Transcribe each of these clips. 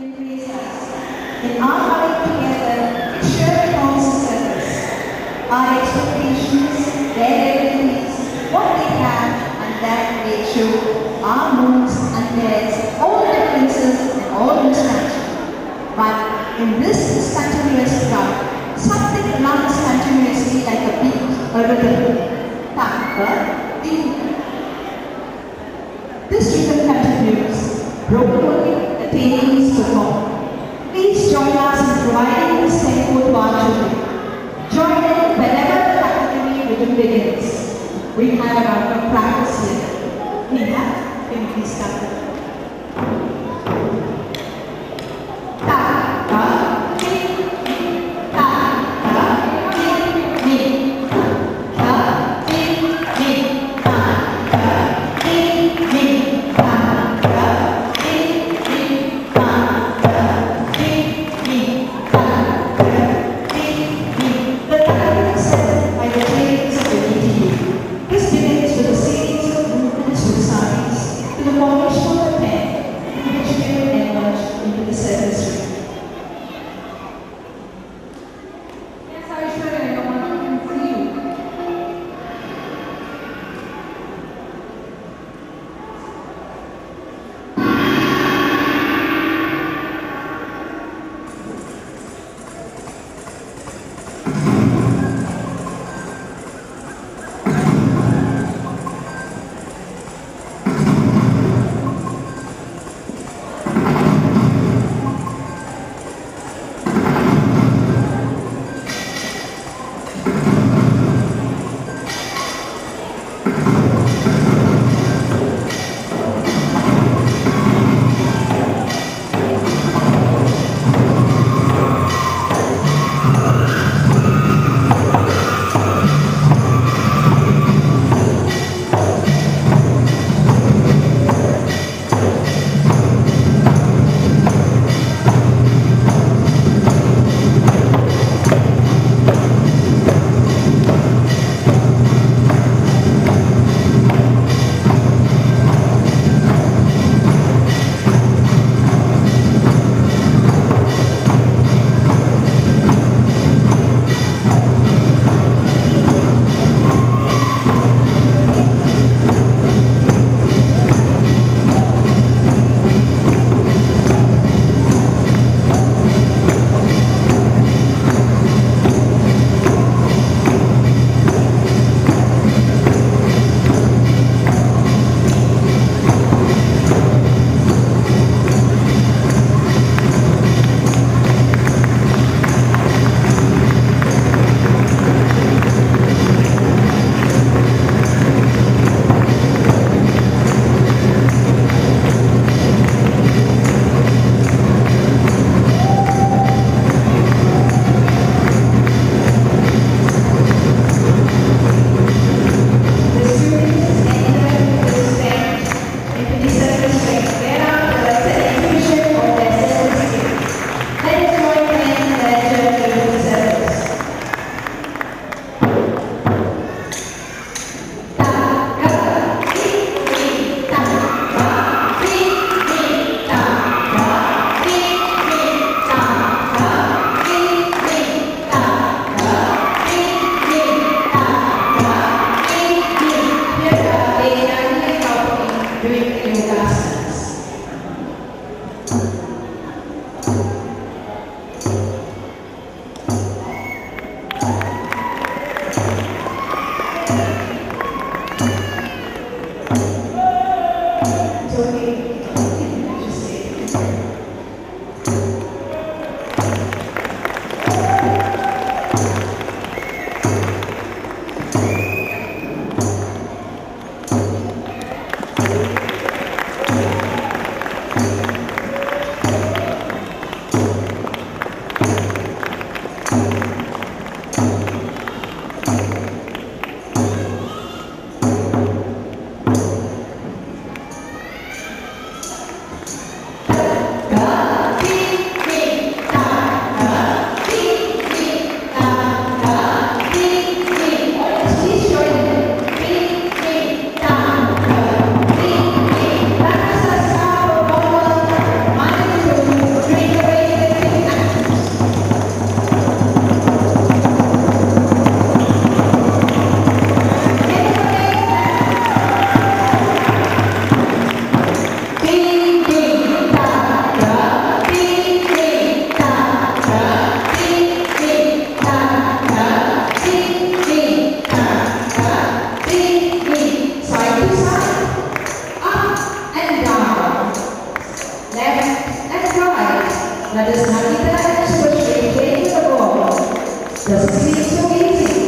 embrace us. In our coming together, it surely forms a service. Our expectations, their abilities, what they have and that they show, our moods and theirs, all differences and all distraction. But in this continuous crowd, something runs continuously like a beat, a rhythm. Thank the This rhythm continues, broken only the tailings perform. Please join us in providing this tempo to our children. Join in whenever the academy rhythm begins. We have a round of practice here. We have, can you please start with That is Navita and Subhashri taking the ball. Does it seem so easy?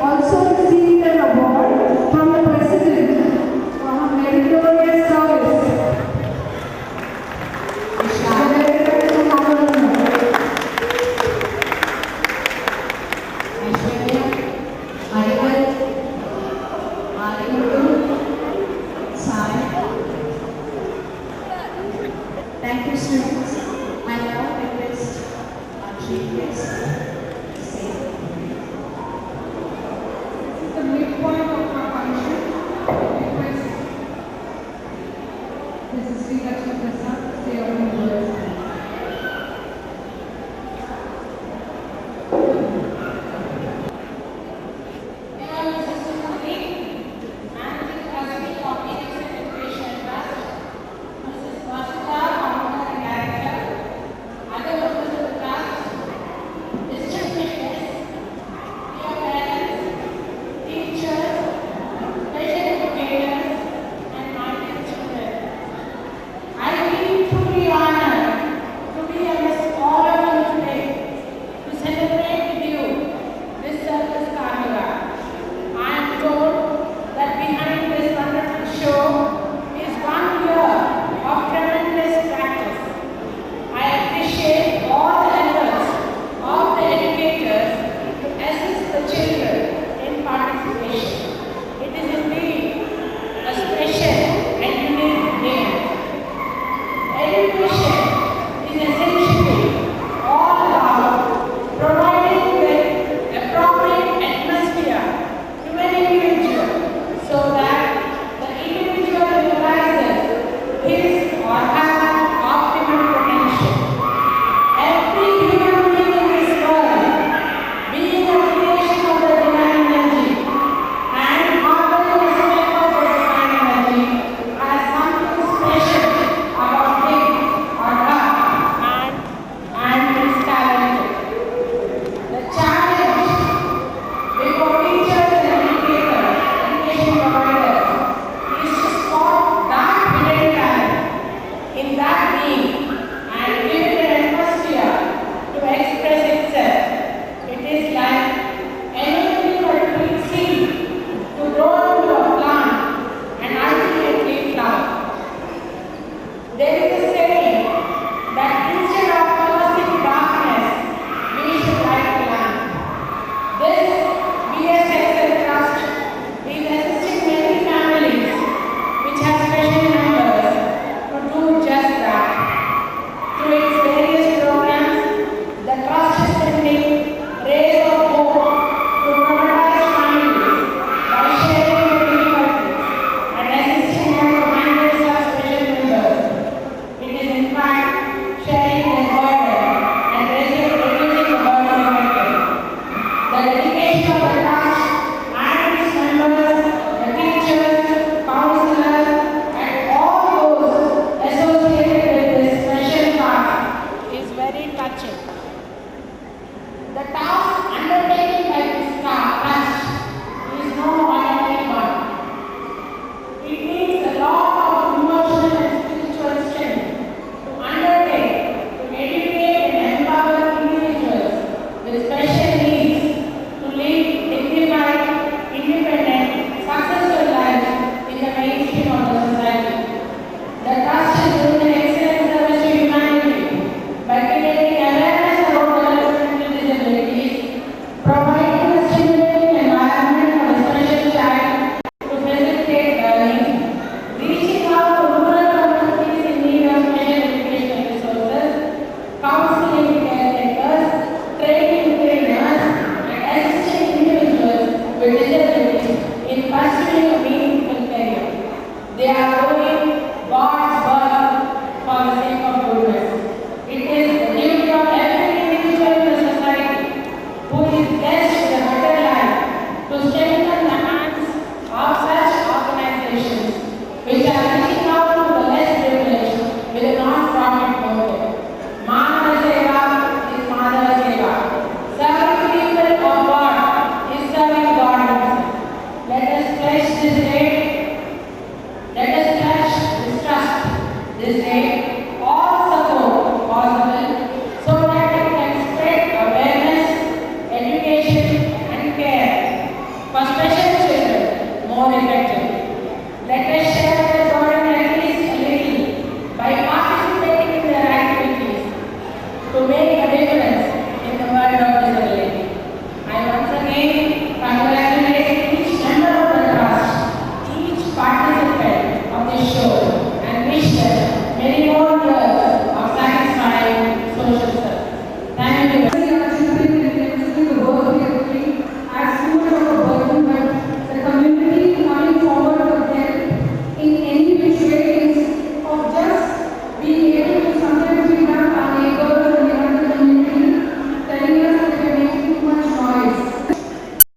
Also dedication of the trust and its members, the teachers, counselors, and all those associated with this special task is very touching. The task undertaken by this trust is no ordinary one. It needs a lot of emotional and spiritual strength to undertake, to educate and empower individuals with special needs to lead dignified, independent, successful lives in the mainstream of the society. The trust is doing an excellent service to humanity by creating awareness about developmental disabilities, providing a stimulating environment for the special child to facilitate learning, reaching out to rural communities in need of special educational resources, counseling caretakers, training trainers, and assisting individuals with disabilities in pursuing a meaningful career. They are doing God's work for the sake of goodness. It is the duty of every individual in the society who is blessed with a better life to strengthen the hands of such organizations which are reaching out to the less privileged with a non-profit motive. Manava Seva is Madhava Seva. Serving people of God is serving God himself. Let us pledge this day, let us pledge this trust this day, all support possible so that it can spread awareness, education and care for special children more effectively. Let us